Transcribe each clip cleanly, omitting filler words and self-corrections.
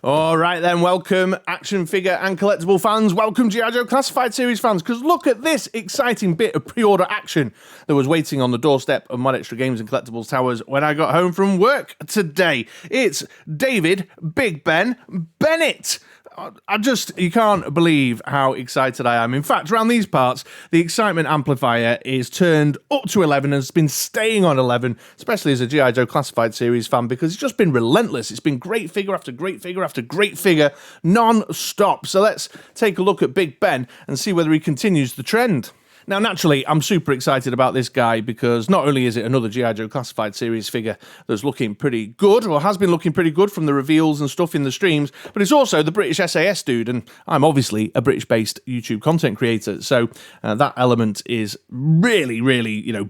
All right then, welcome action figure and collectible fans, welcome G.I. Joe Classified Series fans, because look at this exciting bit of pre-order action that was waiting on the doorstep of MoDXtra Games and Collectibles Towers when I got home from work today. It's David Big Ben Bennett. You can't believe how excited I am. In fact, around these parts, the excitement amplifier is turned up to 11 and has been staying on 11, especially as a G.I. Joe Classified Series fan, because it's just been relentless. It's been great figure after great figure after great figure, non-stop. So let's take a look at Big Ben and see whether he continues the trend. Now, naturally, I'm super excited about this guy because not only is it another G.I. Joe Classified Series figure that's looking pretty good, or has been looking pretty good from the reveals and stuff in the streams, but it's also the British SAS dude, and I'm obviously a British-based YouTube content creator, so that element is really,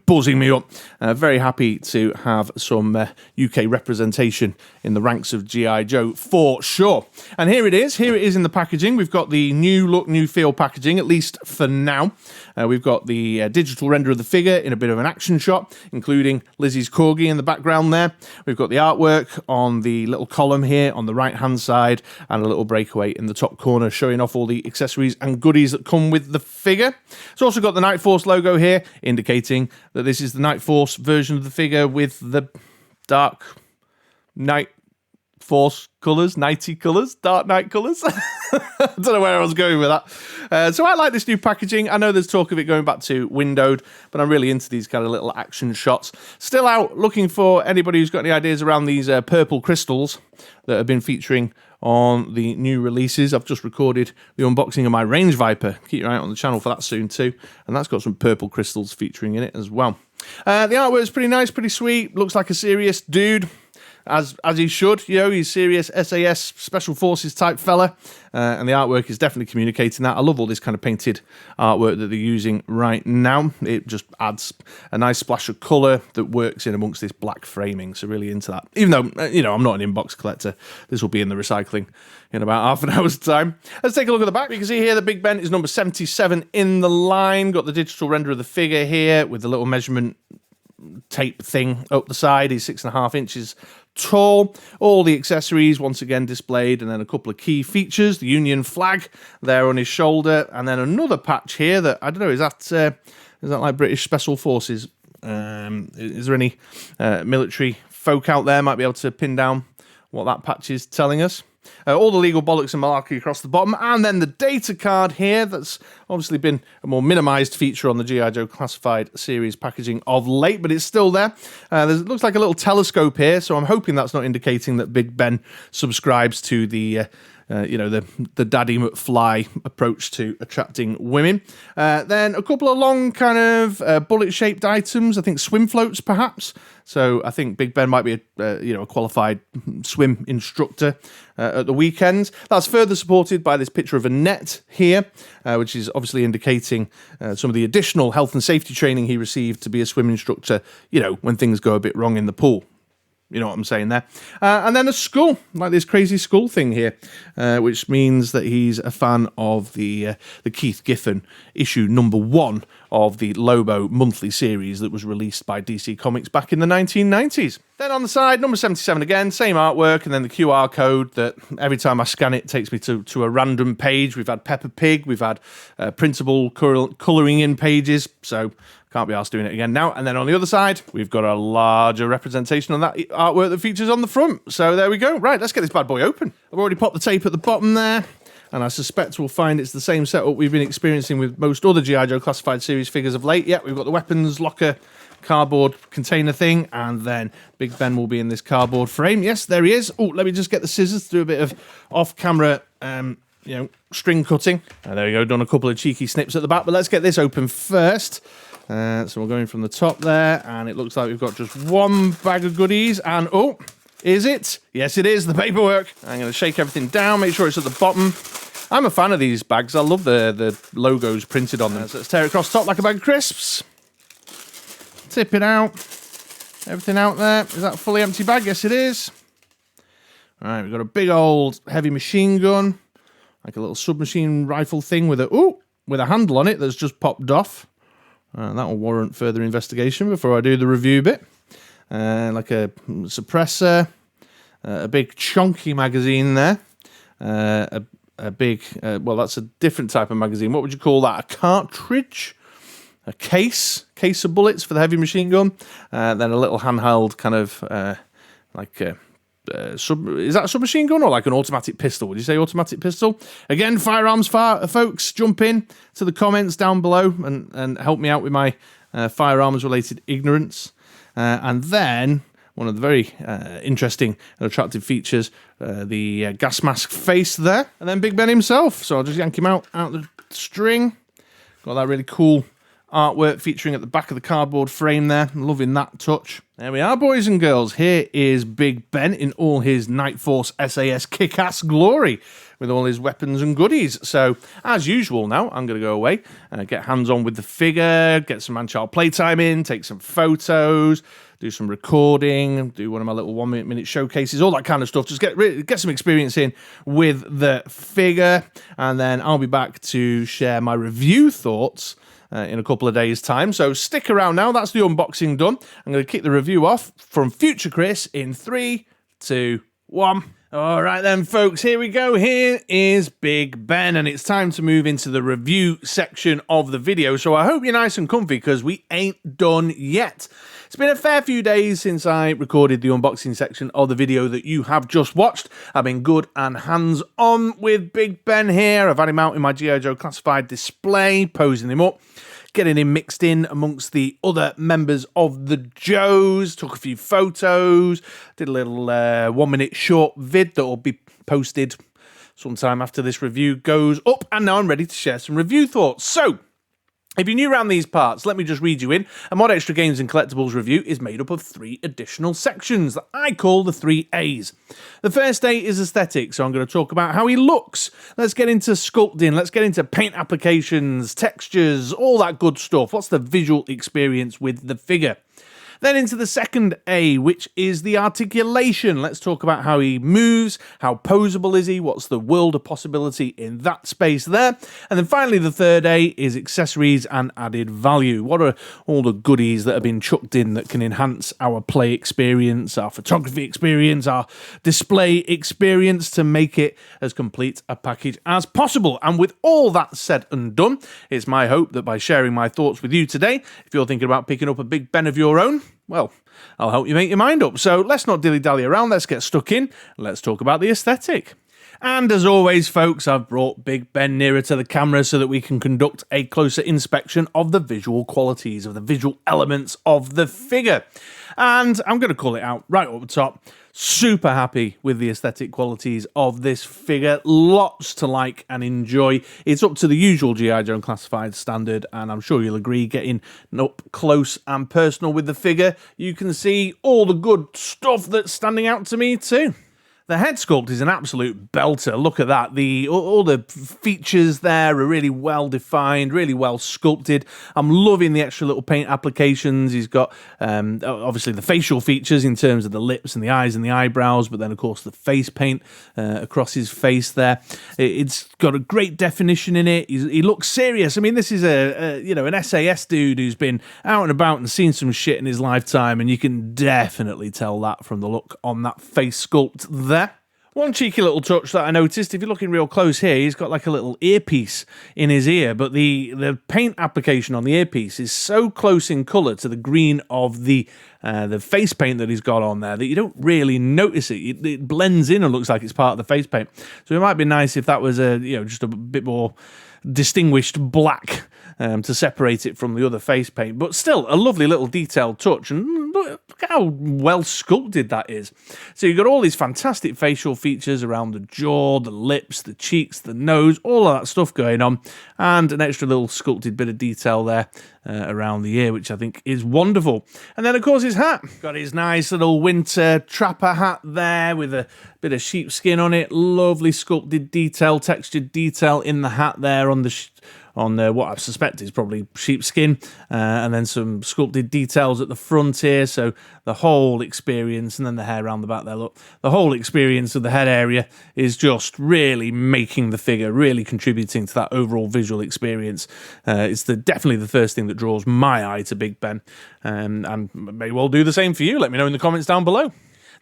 buzzing me up. Very happy to have some UK representation in the ranks of G.I. Joe, for sure. And here it is in the packaging. We've got the new look, new feel packaging, at least for now. We've got the digital render of the figure in a bit of an action shot, including Lizzie's corgi in the background there. We've got the artwork on the little column here on the right-hand side, and a little breakaway in the top corner showing off all the accessories and goodies that come with the figure. It's also got the Night Force logo here, indicating that this is the Night Force version of the figure with the dark Night Force colours, nighty colours, dark night colours. I don't know where I was going with that. So I like this new packaging. I know there's talk of it going back to windowed, but I'm really into these kind of little action shots. Still out looking for anybody who's got any ideas around these purple crystals that have been featuring on the new releases. I've just recorded the unboxing of my Range Viper. Keep your eye out on the channel for that soon too. And that's got some purple crystals featuring in it as well. The artwork is pretty nice, pretty sweet. Looks like a serious dude. As he should, he's serious SAS Special Forces type fella, and the artwork is definitely communicating that. I love all this kind of painted artwork that they're using right now. It just adds a nice splash of colour that works in amongst this black framing, so really into that. Even though, I'm not an inbox collector, this will be in the recycling in about half an hour's time. Let's take a look at the back. You can see here that Big Ben is number 77 in the line. Got the digital render of the figure here with the little measurement tape thing up the side. He's 6.5 inches tall. All the accessories once again displayed, and then a couple of key features: the Union flag there on his shoulder, and then another patch here that I don't know, is that like British Special Forces? Is there any military folk out there might be able to pin down what that patch is telling us? All the legal bollocks and malarkey across the bottom, and then the data card here. That's obviously been a more minimised feature on the G.I. Joe Classified Series packaging of late, but it's still there. It looks like a little telescope here, so I'm hoping that's not indicating that Big Ben subscribes to the Daddy McFly approach to attracting women. Then a couple of long kind of bullet-shaped items, I think swim floats perhaps. So I think Big Ben might be a qualified swim instructor at the weekends. That's further supported by this picture of a net here, which is obviously indicating some of the additional health and safety training he received to be a swim instructor, when things go a bit wrong in the pool. You know what I'm saying there. And then a skull, like this crazy skull thing here, which means that he's a fan of the Keith Giffen issue #1 of the Lobo monthly series that was released by DC Comics back in the 1990s. Then on the side, number 77 again, same artwork, and then the QR code that every time I scan it takes me to a random page. We've had Peppa Pig, we've had printable colouring in pages, so can't be asked doing it again now. And then on the other side, we've got a larger representation on that artwork that features on the front. So there we go. Right, let's get this bad boy open. I've already popped the tape at the bottom there, and I suspect we'll find it's the same setup we've been experiencing with most other G.I. Joe Classified Series figures of late. Yeah, we've got the weapons locker cardboard container thing, and then Big Ben will be in this cardboard frame. Yes, there he is. Oh, let me just get the scissors to do a bit of off-camera string cutting. There we go, done a couple of cheeky snips at the back, but let's get this open first. So we're going from the top there, and it looks like we've got just one bag of goodies, and oh, is it? Yes, it is, the paperwork. I'm going to shake everything down, make sure it's at the bottom. I'm a fan of these bags. I love the logos printed on them. So let's tear it across the top like a bag of crisps. Tip it out. Everything out there. Is that a fully empty bag? Yes, it is. All right, we've got a big old heavy machine gun, like a little submachine rifle thing with a handle on it that's just popped off. That will warrant further investigation before I do the review bit. Like a suppressor, a big chunky magazine there. a big, well, that's a different type of magazine. What would you call that? A cartridge? A case of bullets for the heavy machine gun. Then a little handheld kind of is that a submachine gun or like an automatic pistol? Would you say automatic pistol? Again, firearms folks, jump in to the comments down below and help me out with my firearms related ignorance. And then one of the very interesting and attractive features, the gas mask face there. And then Big Ben himself. So I'll just yank him out the string. Got that really cool artwork featuring at the back of the cardboard frame there. I'm loving that touch. There we are, boys and girls. Here is Big Ben in all his Night Force SAS kick-ass glory with all his weapons and goodies. So, as usual now, I'm going to go away and get hands-on with the figure, get some man-child playtime in, take some photos, do some recording, do one of my little 1 minute showcases, all that kind of stuff. Just get some experience in with the figure, and then I'll be back to share my review thoughts in a couple of days' time. So stick around now. That's the unboxing done. I'm going to kick the review off from Future Chris in 3, 2, 1. All right then, folks, here we go. Here is Big Ben, and it's time to move into the review section of the video. So I hope you're nice and comfy because we ain't done yet. It's been a fair few days since I recorded the unboxing section of the video that you have just watched. I've been good and hands-on with Big Ben here. I've had him out in my G.I. Joe classified display, posing him up, getting him mixed in amongst the other members of the Joes, took a few photos, did a little 1 minute short vid that will be posted sometime after this review goes up, and now I'm ready to share some review thoughts. So, if you're new around these parts, let me just read you in. A MoDXtra Games and Collectibles review is made up of 3 additional sections that I call the 3 A's. The first A is aesthetic, so I'm going to talk about how he looks. Let's get into sculpting, let's get into paint applications, textures, all that good stuff. What's the visual experience with the figure? Then into the second A, which is the articulation. Let's talk about how he moves, how posable is he, what's the world of possibility in that space there. And then finally, the third A is accessories and added value. What are all the goodies that have been chucked in that can enhance our play experience, our photography experience, our display experience to make it as complete a package as possible? And with all that said and done, it's my hope that by sharing my thoughts with you today, if you're thinking about picking up a Big Ben of your own, well, I'll help you make your mind up. So let's not dilly-dally around, let's get stuck in, let's talk about the aesthetic. And as always, folks, I've brought Big Ben nearer to the camera so that we can conduct a closer inspection of the visual qualities, of the visual elements of the figure. And I'm going to call it out right up the top. Super happy with the aesthetic qualities of this figure. Lots to like and enjoy. It's up to the usual G.I. Joe classified standard, and I'm sure you'll agree, getting up close and personal with the figure, you can see all the good stuff that's standing out to me too. The head sculpt is an absolute belter. Look at that. All the features there are really well defined, really well sculpted. I'm loving the extra little paint applications. He's got obviously the facial features in terms of the lips and the eyes and the eyebrows, but then of course the face paint across his face there. It's got a great definition in it. He looks serious. I mean, this is an SAS dude who's been out and about and seen some shit in his lifetime, and you can definitely tell that from the look on that face sculpt there. One cheeky little touch that I noticed, if you're looking real close here, he's got like a little earpiece in his ear, but the paint application on the earpiece is so close in colour to the green of the face paint that he's got on there that you don't really notice it. It blends in and looks like it's part of the face paint. So it might be nice if that was just a bit more distinguished black to separate it from the other face paint, but still a lovely little detailed touch, and look how well sculpted that is. So you've got all these fantastic facial features around the jaw, the lips, the cheeks, the nose, all of that stuff going on, and an extra little sculpted bit of detail there around the ear, which I think is wonderful. And then of course his hat, got his nice little winter trapper hat there with a bit of sheepskin on it, lovely sculpted detail, textured detail in the hat there on what I suspect is probably sheepskin, and then some sculpted details at the front here, so the whole experience, and then the hair around the back there, look, the whole experience of the head area is just really making the figure, really contributing to that overall visual experience. It's definitely the first thing that draws my eye to Big Ben, and may well do the same for you. Let me know in the comments down below.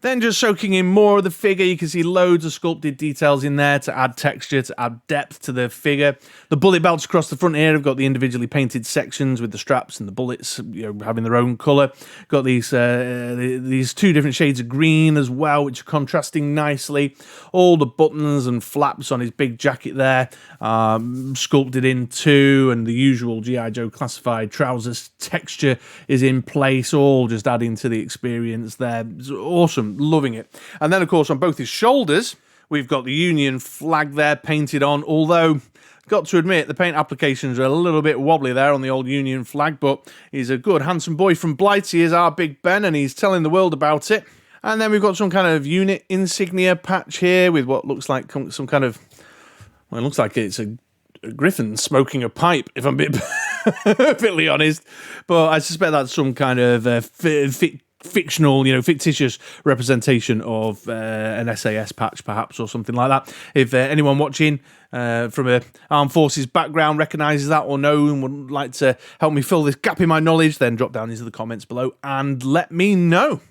Then just soaking in more of the figure, you can see loads of sculpted details in there to add texture, to add depth to the figure. The bullet belts across the front here have got the individually painted sections with the straps and the bullets, having their own colour. Got these two different shades of green as well, which are contrasting nicely. All the buttons and flaps on his big jacket there, sculpted in too, and the usual G.I. Joe classified trousers texture is in place, all just adding to the experience there. It's awesome, loving it. And then, of course, on both his shoulders, we've got the Union flag there painted on, although, got to admit, the paint applications are a little bit wobbly there on the old Union flag, but he's a good, handsome boy from Blighty, is our Big Ben, and he's telling the world about it. And then we've got some kind of unit insignia patch here with what looks like some kind of, well, it looks like it's a griffin smoking a pipe, if I'm a bit perfectly honest. But I suspect that's some kind of fictional, fictitious representation of an SAS patch, perhaps, or something like that. If anyone watching from a armed forces background recognises that or knows and would like to help me fill this gap in my knowledge, then drop down into the comments below and let me know.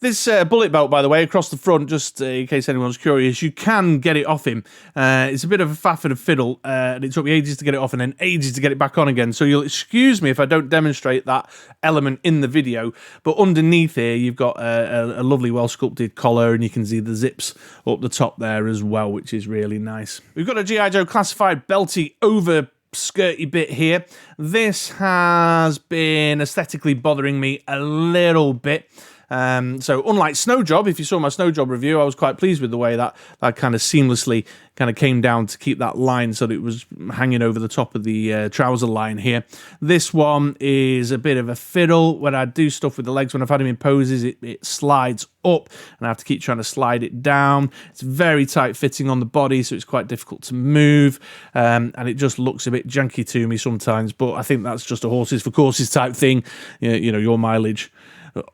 This bullet belt, by the way, across the front, just in case anyone's curious, you can get it off him. It's a bit of a faff and a fiddle, and it took me ages to get it off and then ages to get it back on again. So you'll excuse me if I don't demonstrate that element in the video. But underneath here, you've got a lovely, well-sculpted collar, and you can see the zips up the top there as well, which is really nice. We've got a G.I. Joe classified belty over skirty bit here. This has been aesthetically bothering me a little bit. So unlike Snow Job, if you saw my Snow Job review, I was quite pleased with the way that kind of seamlessly kind of came down to keep that line so that it was hanging over the top of the trouser line here. This one is a bit of a fiddle. When I do stuff with the legs, when I've had him in poses, it slides up and I have to keep trying to slide it down. It's very tight fitting on the body, so it's quite difficult to move, and it just looks a bit janky to me sometimes, but I think that's just a horses for courses type thing. Your mileage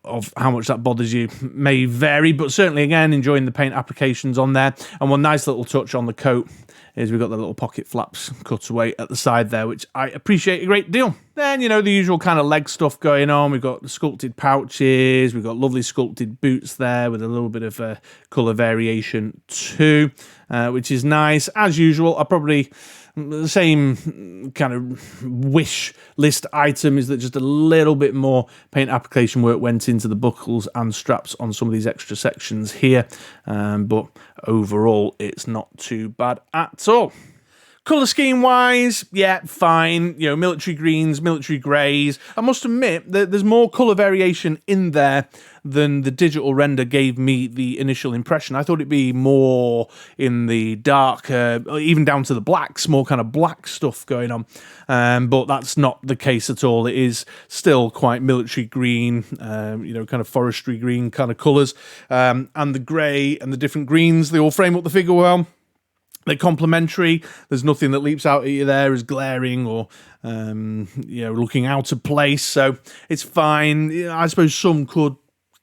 of how much that bothers you may vary, but certainly, again, enjoying the paint applications on there. And one nice little touch on the coat is we've got the little pocket flaps cut away at the side there, which I appreciate a great deal. Then, the usual kind of leg stuff going on. We've got the sculpted pouches. We've got lovely sculpted boots there with a little bit of colour variation too, which is nice. As usual, I probably... the same kind of wish list item is that just a little bit more paint application work went into the buckles and straps on some of these extra sections here, but overall it's not too bad at all. Colour scheme wise, yeah, fine. Military greens, military greys. I must admit that there's more colour variation in there than the digital render gave me the initial impression. I thought it'd be more in the dark, even down to the blacks, more kind of black stuff going on. But that's not the case at all. It is still quite military green, kind of forestry green kind of colours. And the grey and the different greens, they all frame up the figure well. They're complementary. There's nothing that leaps out at you there as glaring or, looking out of place. So it's fine. I suppose some could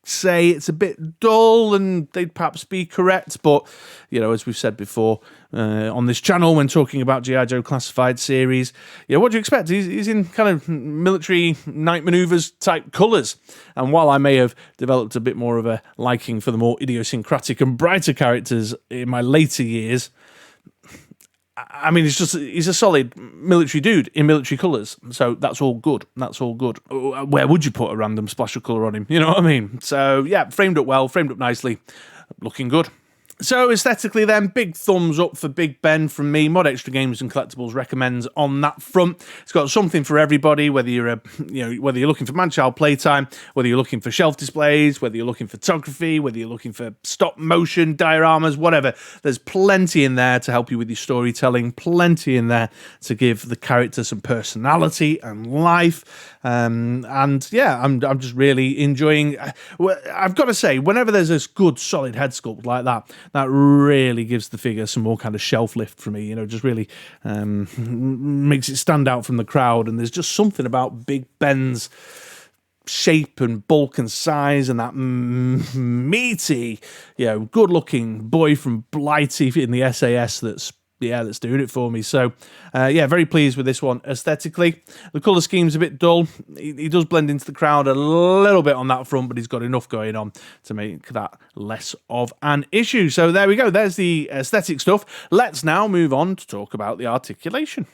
say it's a bit dull, and they'd perhaps be correct. But, as we've said before on this channel when talking about G.I. Joe Classified series, what do you expect? He's in kind of military night manoeuvres type colours. And while I may have developed a bit more of a liking for the more idiosyncratic and brighter characters in my later years, I mean, he's a solid military dude in military colours, so that's all good. That's all good. Where would you put a random splash of colour on him? You know what I mean? So, yeah, framed up well, framed up nicely, looking good. So aesthetically then, big thumbs up for Big Ben from me. MoDXtra Games and Collectibles recommends on that front. It's got something for everybody, whether you're whether you're looking for man-child playtime, whether you're looking for shelf displays, whether you're looking for photography, whether you're looking for stop motion dioramas, whatever. There's plenty in there to help you with your storytelling, plenty in there to give the character some personality and life. And yeah, I'm just really enjoying. I've got to say, whenever there's this good solid head sculpt like that, that really gives the figure some more kind of shelf lift for me. Just really makes it stand out from the crowd. And there's just something about Big Ben's shape and bulk and size and that meaty, good-looking boy from Blighty in the SAS that's yeah, that's doing it for me. So, yeah, very pleased with this one aesthetically. The colour scheme's a bit dull. He does blend into the crowd a little bit on that front, but he's got enough going on to make that less of an issue. So there we go. There's the aesthetic stuff. Let's now move on to talk about the articulation.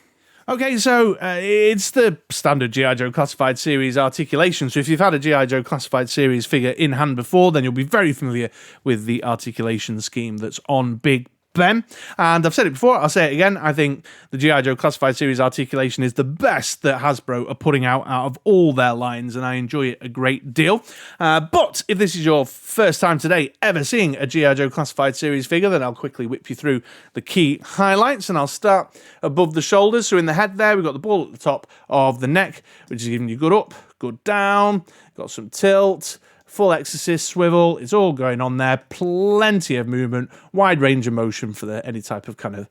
Okay, so it's the standard G.I. Joe Classified Series articulation. So if you've had a G.I. Joe Classified Series figure in hand before, then you'll be very familiar with the articulation scheme that's on Big Ben. And I've said it before, I'll say it again, I think the G.I. Joe Classified Series articulation is the best that Hasbro are putting out of all their lines, and I enjoy it a great deal. But if this is your first time today ever seeing a G.I. Joe Classified Series figure, then I'll quickly whip you through the key highlights, and I'll start above the shoulders. So in the head there, we've got the ball at the top of the neck, which is giving you good up, good down, got some tilt, full exorcist swivel, it's all going on there, plenty of movement, wide range of motion for any type of kind of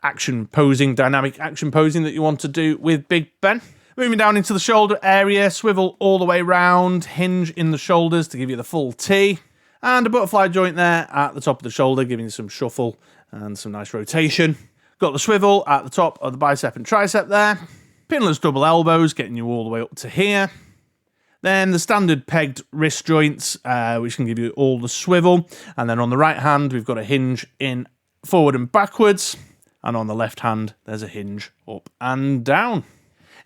action posing, dynamic action posing that you want to do with Big Ben. Moving down into the shoulder area, swivel all the way round, hinge in the shoulders to give you the full T, and a butterfly joint there at the top of the shoulder, giving you some shuffle and some nice rotation. Got the swivel at the top of the bicep and tricep there, pinless double elbows, getting you all the way up to here. Then the standard pegged wrist joints, which can give you all the swivel. And then on the right hand, we've got a hinge in forward and backwards. And on the left hand, there's a hinge up and down.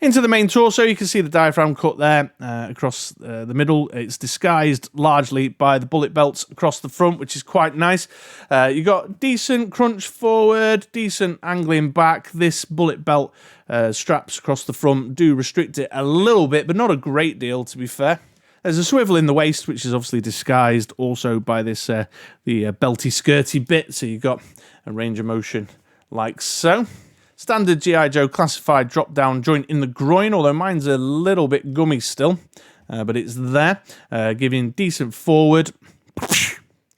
Into the main torso, you can see the diaphragm cut there across the middle. It's disguised largely by the bullet belts across the front, which is quite nice. You got decent crunch forward, decent angling back. This bullet belt straps across the front do restrict it a little bit, but not a great deal, to be fair. There's a swivel in the waist, which is obviously disguised also by this the belty skirty bit. So you've got a range of motion like so. Standard G.I. Joe Classified drop-down joint in the groin, although mine's a little bit gummy still, but it's there, giving decent forward.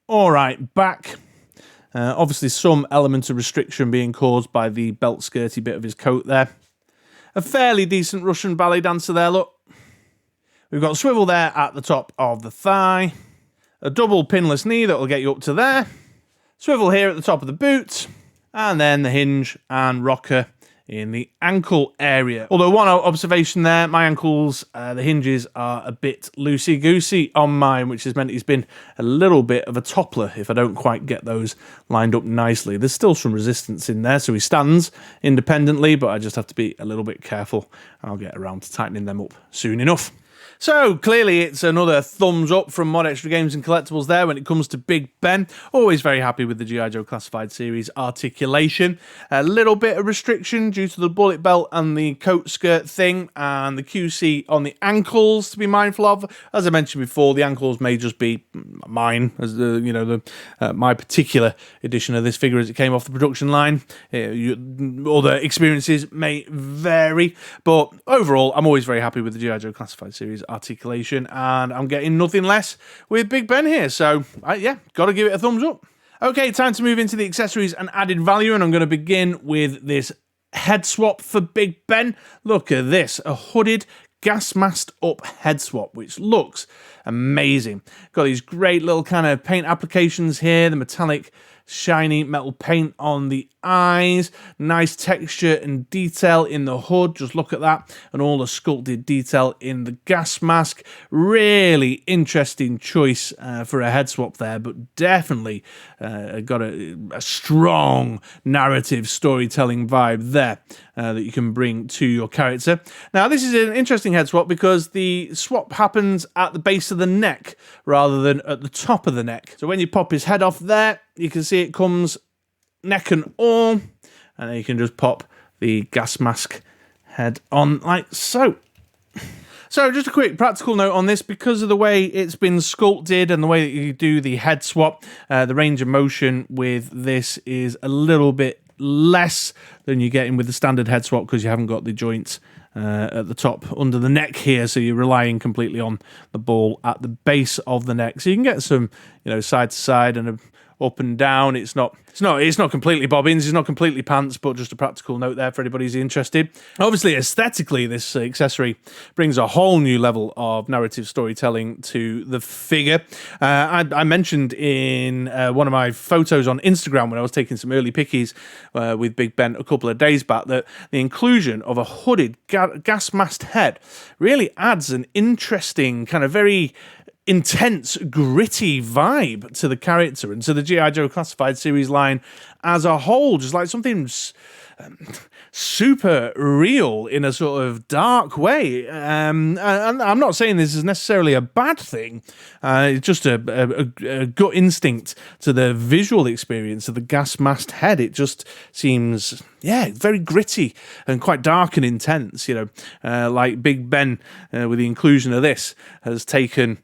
All right, back. Obviously some element of restriction being caused by the belt skirty bit of his coat there. A fairly decent Russian ballet dancer there, look. We've got a swivel there at the top of the thigh. A double pinless knee that will get you up to there. Swivel here at the top of the boot. And then the hinge and rocker in the ankle area. Although one observation there, my ankles, the hinges are a bit loosey-goosey on mine, which has meant he's been a little bit of a toppler if I don't quite get those lined up nicely. There's still some resistance in there, so he stands independently, but I just have to be a little bit careful. I'll get around to tightening them up soon enough. So, clearly it's another thumbs up from MoDXtra Games and Collectibles there when it comes to Big Ben. Always very happy with the G.I. Joe Classified Series articulation. A little bit of restriction due to the bullet belt and the coat skirt thing, and the QC on the ankles to be mindful of. As I mentioned before, the ankles may just be mine, as my particular edition of this figure as it came off the production line. Other experiences may vary, but overall, I'm always very happy with the G.I. Joe Classified Series articulation, and I'm getting nothing less with Big Ben here, so yeah, gotta give it a thumbs up. Okay, time to move into the accessories and added value, and I'm going to begin with this head swap for Big Ben. Look at this, a hooded gas masked up head swap, which looks amazing. Got these great little kind of paint applications here, the metallic shiny metal paint on the eyes, nice texture and detail in the hood, just look at that, and all the sculpted detail in the gas mask. Really interesting choice for a head swap there, but definitely got a strong narrative storytelling vibe there that you can bring to your character. Now this is an interesting head swap because the swap happens at the base of the neck rather than at the top of the neck. So when you pop his head off there, you can see it comes neck and all, and then you can just pop the gas mask head on like so. So just a quick practical note on this, because of the way it's been sculpted and the way that you do the head swap, the range of motion with this is a little bit less than you're getting with the standard head swap because you haven't got the joints at the top under the neck here, so you're relying completely on the ball at the base of the neck. So you can get some, side to side and up and down. It's not completely bobbins, it's not completely pants, but just a practical note there for anybody who's interested. Obviously, aesthetically, this accessory brings a whole new level of narrative storytelling to the figure. I mentioned in one of my photos on Instagram when I was taking some early pickies with Big Ben a couple of days back that the inclusion of a hooded gas masked head really adds an interesting kind of very intense, gritty vibe to the character and to the G.I. Joe Classified series line as a whole. Just like something super real in a sort of dark way. And I'm not saying this is necessarily a bad thing. It's just a gut instinct to the visual experience of the gas-masked head. It just seems, very gritty and quite dark and intense, like Big Ben, with the inclusion of this, has taken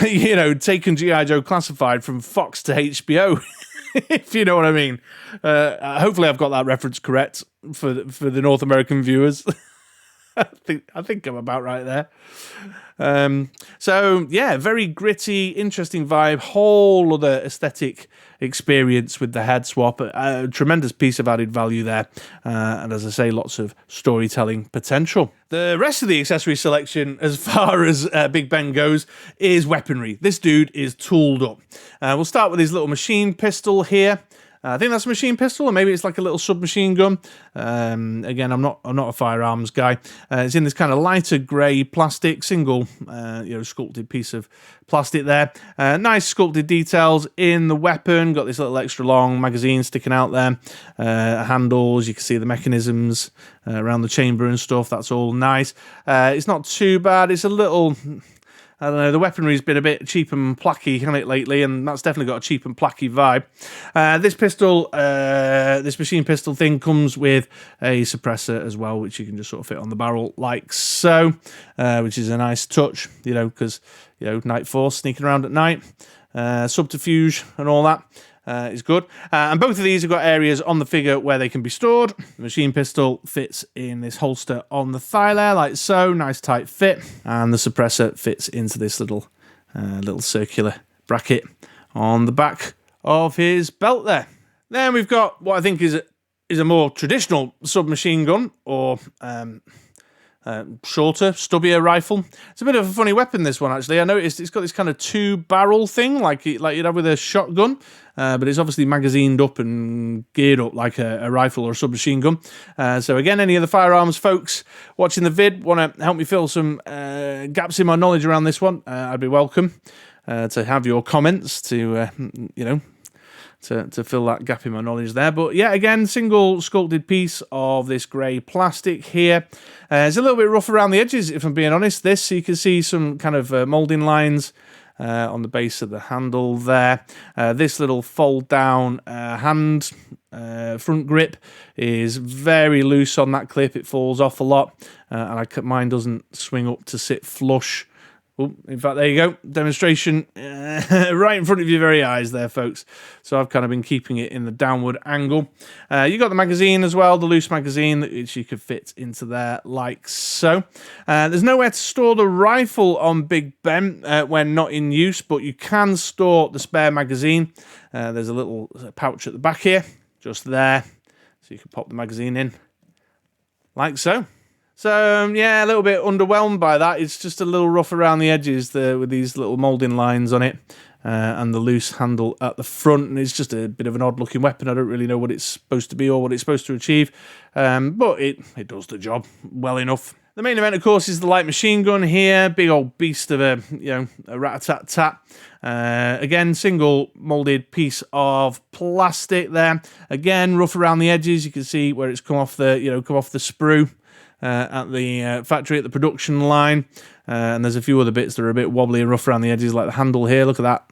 G.I. Joe Classified from Fox to HBO, if you know what I mean. Hopefully I've got that reference correct for the North American viewers. I think I'm about right there. Very gritty, interesting vibe, whole other aesthetic experience with the head swap. A tremendous piece of added value there. And as I say, lots of storytelling potential. The rest of the accessory selection, as far as Big Ben goes, is weaponry. This dude is tooled up. We'll start with his little machine pistol here. I think that's a machine pistol, or maybe it's like a little submachine gun. Again, I'm not a firearms guy. It's in this kind of lighter grey plastic, single, sculpted piece of plastic there. Nice sculpted details in the weapon. Got this little extra long magazine sticking out there. Handles, you can see the mechanisms around the chamber and stuff. That's all nice. It's not too bad. It's a little, I don't know, the weaponry's been a bit cheap and placky, hasn't it, lately, and that's definitely got a cheap and placky vibe. This machine pistol thing comes with a suppressor as well, which you can just sort of fit on the barrel like so, which is a nice touch, because, Night Force, sneaking around at night, subterfuge and all that. Is good. And both of these have got areas on the figure where they can be stored. The machine pistol fits in this holster on the thigh there, like so. Nice tight fit. And the suppressor fits into this little circular bracket on the back of his belt there. Then we've got what I think is a more traditional submachine gun, or shorter, stubbier rifle. It's a bit of a funny weapon, this one, actually. I noticed it's got this kind of two-barrel thing, like you'd have with a shotgun, but it's obviously magazined up and geared up like a rifle or a submachine gun. So again, any of the firearms folks watching the vid want to help me fill some gaps in my knowledge around this one, I'd be welcome to have your comments to fill that gap in my knowledge there. But yeah, again, single sculpted piece of this grey plastic here. It's a little bit rough around the edges, if I'm being honest. So you can see some kind of moulding lines on the base of the handle there. This little fold down hand front grip is very loose on that clip. It falls off a lot, and mine doesn't swing up to sit flush. Oh, in fact, there you go. Demonstration right in front of your very eyes there, folks. So I've kind of been keeping it in the downward angle. You got the magazine as well, the loose magazine, which you could fit into there like so. There's nowhere to store the rifle on Big Ben when not in use, but you can store the spare magazine. There's a little pouch at the back here, just there. So you can pop the magazine in like so. So, a little bit underwhelmed by that. It's just a little rough around the edges there with these little moulding lines on it and the loose handle at the front. And it's just a bit of an odd-looking weapon. I don't really know what it's supposed to be or what it's supposed to achieve, but it does the job well enough. The main event, of course, is the light machine gun here. Big old beast of a rat-a-tat-tat. Again, single moulded piece of plastic there. Again, rough around the edges. You can see where it's come off the sprue. At the factory, at the production line, and there's a few other bits that are a bit wobbly and rough around the edges, like the handle here. Look at that.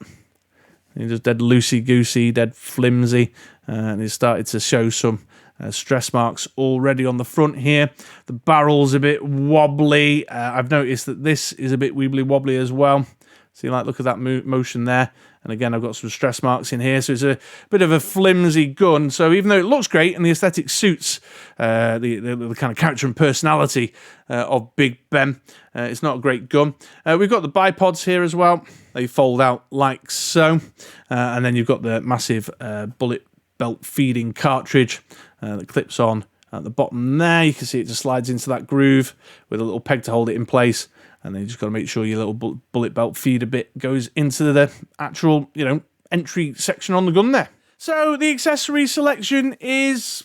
It's just dead loosey-goosey, dead flimsy, and it's started to show some stress marks already on the front here. The barrel's a bit wobbly. I've noticed that this is a bit wibbly-wobbly as well. See, look at that motion there, And again, I've got some stress marks in here, so it's a bit of a flimsy gun. So even though it looks great and the aesthetic suits the kind of character and personality of Big Ben, it's not a great gun. We've got the bipods here as well. They fold out like so. And then you've got the massive bullet belt feeding cartridge that clips on at the bottom there. You can see it just slides into that groove with a little peg to hold it in place. And then you just got to make sure your little bullet belt feeder bit goes into the actual, entry section on the gun there. So the accessory selection is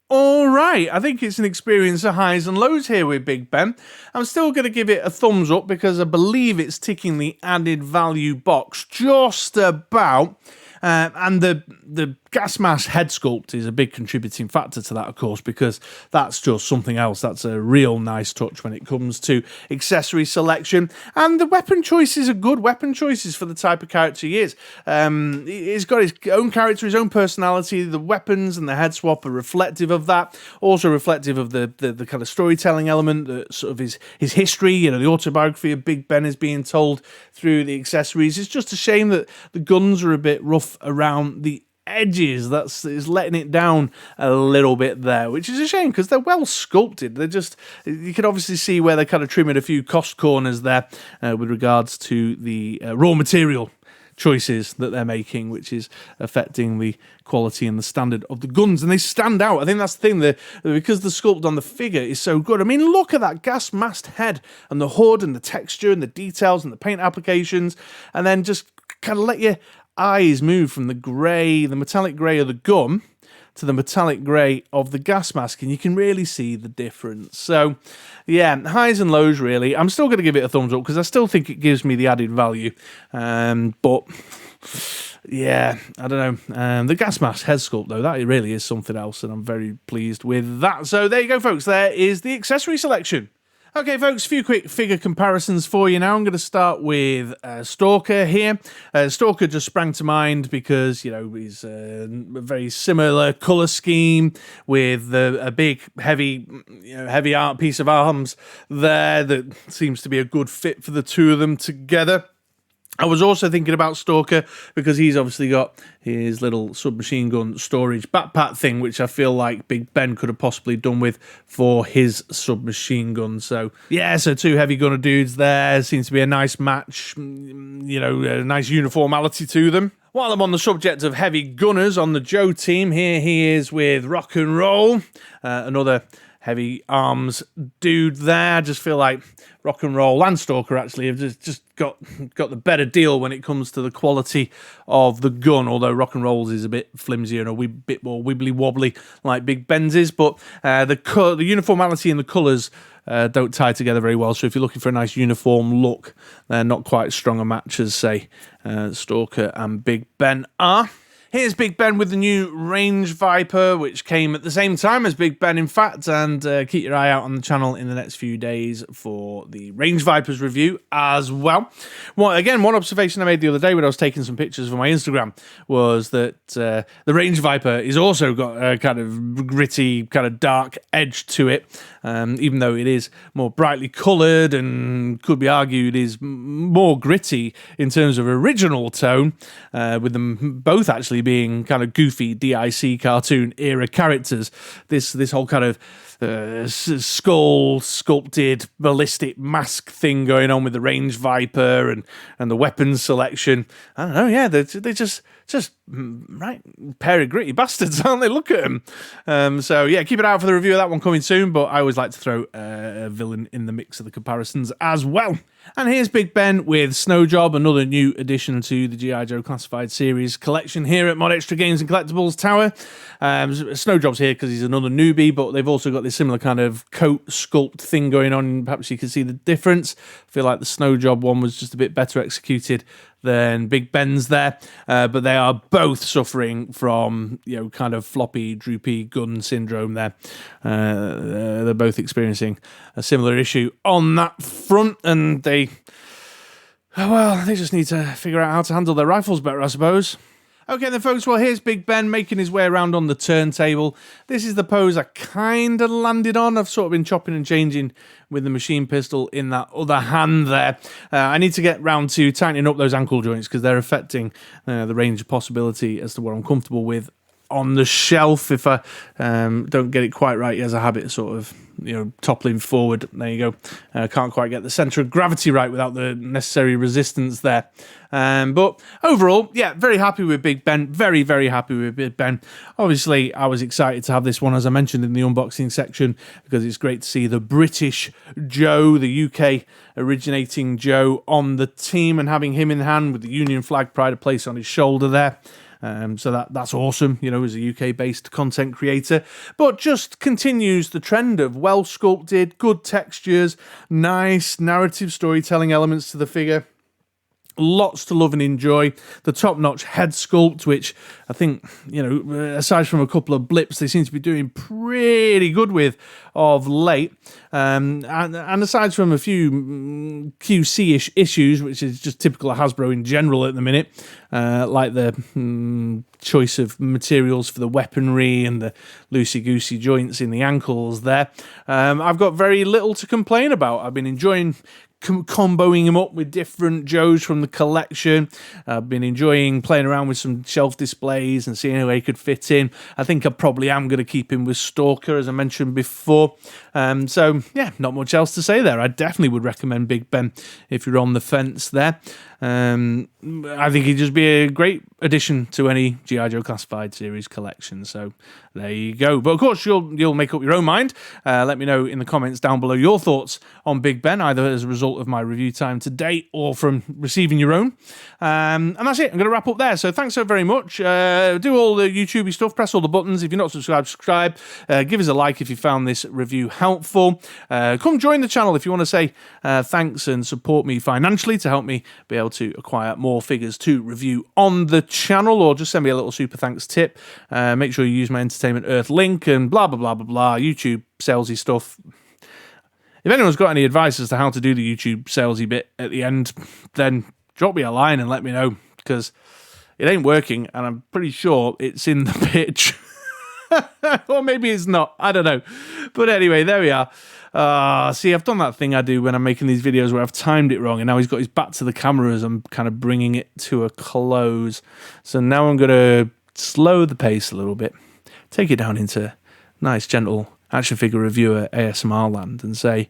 all right. I think it's an experience of highs and lows here with Big Ben. I'm still going to give it a thumbs up because I believe it's ticking the added value box just about. And the gas mask head sculpt is a big contributing factor to that, of course, because that's just something else. That's a real nice touch when it comes to accessory selection. And the weapon choices are good weapon choices for the type of character he is. He's got his own character, his own personality. The weapons and the head swap are reflective of that. Also reflective of the kind of storytelling element, that sort of his history, the autobiography of Big Ben is being told through the accessories. It's just a shame that the guns are a bit rough around the edges. That's is letting it down a little bit there, which is a shame because they're well sculpted. They're just, you can obviously see where they're kind of trimming a few cost corners there with regards to the raw material choices that they're making, which is affecting the quality and the standard of the guns, and they stand out. I think that's the thing, because the sculpt on the figure is so good. I mean, look at that gas masked head and the hood and the texture and the details and the paint applications, and then just kind of let your eyes move from the grey, the metallic grey of the gun to the metallic grey of the gas mask, and you can really see the difference. So yeah, highs and lows really. I'm still going to give it a thumbs up because I still think it gives me the added value, but yeah, I don't know. The gas mask head sculpt though, that really is something else, and I'm very pleased with that. So there you go, folks. There is the accessory selection. Okay, folks, a few quick figure comparisons for you now. I'm going to start with Stalker here. Stalker just sprang to mind because, he's a very similar colour scheme with a big, heavy art piece of arms there that seems to be a good fit for the two of them together. I was also thinking about Stalker because he's obviously got his little submachine gun storage backpack thing, which I feel like Big Ben could have possibly done with for his submachine gun. So, yeah, so two heavy gunner dudes there. Seems to be a nice match, a nice uniformity to them. While I'm on the subject of heavy gunners on the Joe team, here he is with Rock and Roll, another heavy arms dude there. I just feel like Rock and Roll and Stalker actually have just got the better deal when it comes to the quality of the gun, although Rock and Roll's is a bit flimsier and a bit more wibbly wobbly like Big Ben's is, but the uniformity in the colours don't tie together very well. So if you're looking for a nice uniform look, they're not quite as strong a match as, say, Stalker and Big Ben are. Here's Big Ben with the new Range Viper, which came at the same time as Big Ben, in fact, and keep your eye out on the channel in the next few days for the Range Vipers review as well. One observation I made the other day when I was taking some pictures for my Instagram was that the Range Viper is also got a kind of gritty, kind of dark edge to it, even though it is more brightly coloured and could be argued is more gritty in terms of original tone, with them both actually being kind of goofy DIC cartoon era characters. This whole kind of skull sculpted ballistic mask thing going on with the Range Viper and the weapons selection. I don't know, yeah, they're just right pair of gritty bastards, aren't they? Look at them. So yeah, keep it out for the review of that one coming soon, but I always like to throw a villain in the mix of the comparisons as well. And here's Big Ben with Snowjob, another new addition to the G.I. Joe Classified Series collection here at MoDXtra Games and Collectibles Tower. Snowjob's here because he's another newbie, but they've also got this similar kind of coat sculpt thing going on. Perhaps you can see the difference. I feel like the Snowjob one was just a bit better executed than Big Ben's there, but they are both suffering from kind of floppy, droopy gun syndrome there. They're both experiencing a similar issue on that front, and they just need to figure out how to handle their rifles better, I suppose. Okay then folks, well here's Big Ben making his way around on the turntable. This is the pose I kind of landed on. I've sort of been chopping and changing with the machine pistol in that other hand there. I need to get round to tightening up those ankle joints because they're affecting the range of possibility as to what I'm comfortable with on the shelf. If I don't get it quite right, he has a habit of sort of, toppling forward. There you go. Can't quite get the centre of gravity right without the necessary resistance there. But overall, yeah, very happy with Big Ben. Very, very happy with Big Ben. Obviously, I was excited to have this one, as I mentioned in the unboxing section, because it's great to see the British Joe, the UK originating Joe, on the team and having him in hand with the Union flag pride of place on his shoulder there. So that's awesome, as a UK-based content creator. But just continues the trend of well-sculpted, good textures, nice narrative storytelling elements to the figure. Lots to love and enjoy. The top-notch head sculpt, which I think, aside from a couple of blips, they seem to be doing pretty good with of late. And aside from a few QC-ish issues, which is just typical of Hasbro in general at the minute, like the choice of materials for the weaponry and the loosey-goosey joints in the ankles there, I've got very little to complain about. I've been enjoying comboing him up with different Joes from the collection. I've been enjoying playing around with some shelf displays and seeing how he could fit in. I think I probably am going to keep him with Stalker, as I mentioned before. So, yeah, not much else to say there. I definitely would recommend Big Ben if you're on the fence there. I think he'd just be a great addition to any G.I. Joe Classified series collection. So there you go. But of course, you'll make up your own mind. Let me know in the comments down below your thoughts on Big Ben, either as a result of my review time today or from receiving your own. And that's it. I'm going to wrap up there. So thanks so very much. Do all the YouTubey stuff. Press all the buttons. If you're not subscribed, subscribe. Give us a like if you found this review helpful. Come join the channel if you want to say thanks and support me financially to help me be able to acquire more figures to review on the channel, or just send me a little super thanks tip. Make sure you use my Entertainment Earth link and blah, blah, blah, blah, blah. YouTube salesy stuff. If anyone's got any advice as to how to do the YouTube salesy bit at the end, then drop me a line and let me know, because it ain't working, and I'm pretty sure it's in the pitch. Or maybe it's not. I don't know. But anyway, there we are. See, I've done that thing I do when I'm making these videos where I've timed it wrong, and now he's got his back to the camera as I'm kind of bringing it to a close. So now I'm going to slow the pace a little bit, take it down into nice, gentle action figure reviewer ASMR land, and say,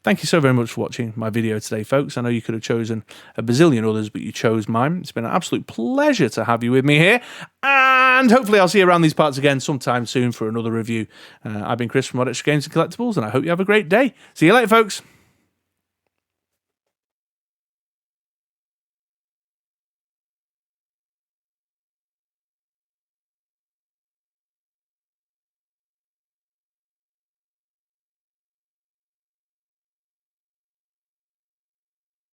thank you so very much for watching my video today, folks. I know you could have chosen a bazillion others, but you chose mine. It's been an absolute pleasure to have you with me here, and hopefully I'll see you around these parts again sometime soon for another review. I've been Chris from MoDXtra Games and Collectibles, and I hope you have a great day. See you later, folks.